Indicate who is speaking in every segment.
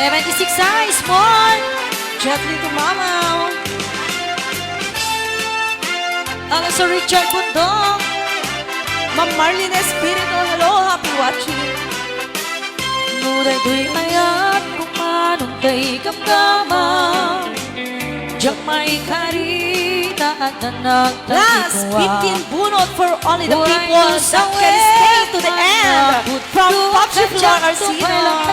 Speaker 1: 76 size, more.
Speaker 2: Gently to Mama.
Speaker 1: Alam sa Richard Bundong.
Speaker 2: Ma'am Marlene Espirito, hello, happy watching.
Speaker 1: Nuray do'y ayat kung anong tay kamkama. Diyak may karita at
Speaker 2: Last
Speaker 1: nanagtagikuwa.
Speaker 2: 15 bunot for only the
Speaker 1: Buray
Speaker 2: people
Speaker 1: na
Speaker 2: that can stay to the end. From Popsi Flor Arcina.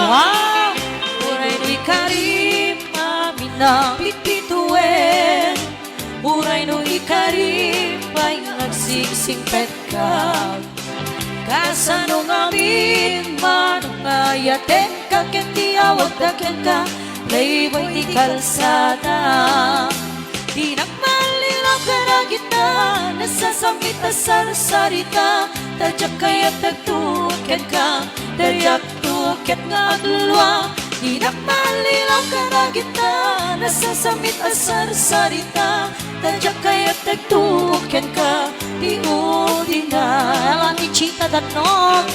Speaker 1: Wow! Buray do'y karima minang pipituin. Buray do'y karipa'y nagsiksingpet ka. Kasano ngamin manong ayaten ka, kenti awag daken ka, playboy di kalsada. Di nagmalilaw ka na kita, nasasamit na sarita, tadyak kaya't nagtuket ka, daryak tuket nga aglulwa. Di nagmalilaw ka na kita, nasasamit na sarita, tadyak kaya't nagtuket ka, di udi na. Hello, ni Chita Danog.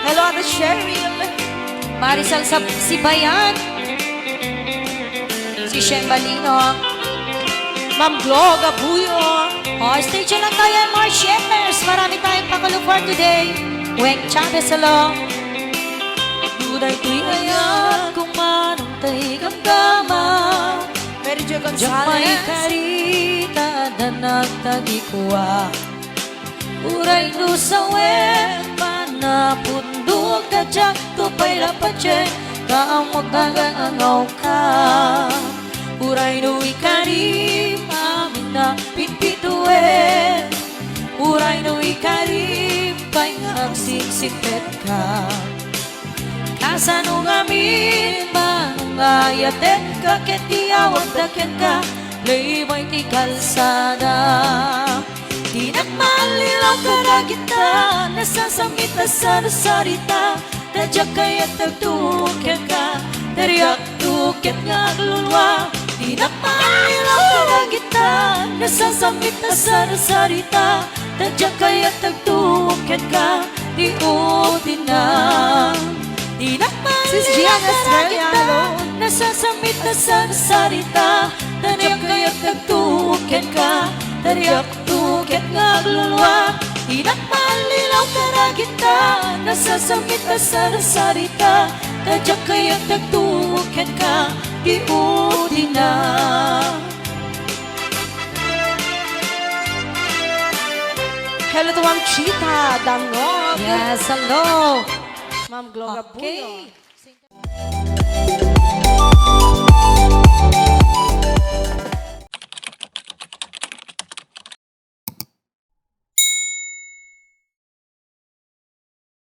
Speaker 2: Hello, Ate Cheryl.
Speaker 1: Marisol Sibayan. Si Shem Balino.
Speaker 2: Ma'am Glo Gabuyo.
Speaker 1: Oh, stay tuned lang tayo, mga Shemers. Marami tayong pakulo for today. Weng Chavez, hello. Duday ko'y ayan kung manong tayo kamkama.
Speaker 2: Mary Jo
Speaker 1: Diyak may
Speaker 2: Gonzalez.
Speaker 1: karita na nagtagikuwa. Uray no sa wen, manapundog ka diyak, tupay lapatye, kaang magkagangaw ka. Uray no ikarim, amin na pinpituin. Uray no ikarim, pa'y nagsiksipet ka. Kasano ngamin, manong ayaten ka, keti awag daken ka, playboy ti kalsada. Di nagmalilaw ka na kita, nasasamit na sarita, tadyak kaya't nagtuket ka, daryak tuket nga aglulwa. Di nagmalilaw ka na kita, nasasamit na sarita, tadyak kaya't nagtuket ka, di uti na. Di
Speaker 2: Sis
Speaker 1: nagmalilaw
Speaker 2: Gianna
Speaker 1: ka na
Speaker 2: Estrella,
Speaker 1: kita,
Speaker 2: hello.
Speaker 1: nasasamit na sarita, tadyak kaya't nagtuket ka, daryak tuket nga aglulwa. Di nagmalilaw ka na kita, nasasamit na sarita, tadyak kaya't nagtuket ka, di udi na.
Speaker 2: Hello to Ma'am Chita Danog.
Speaker 1: Yes, hello.
Speaker 2: Ma'am Glo Gabuyo.
Speaker 1: Okay.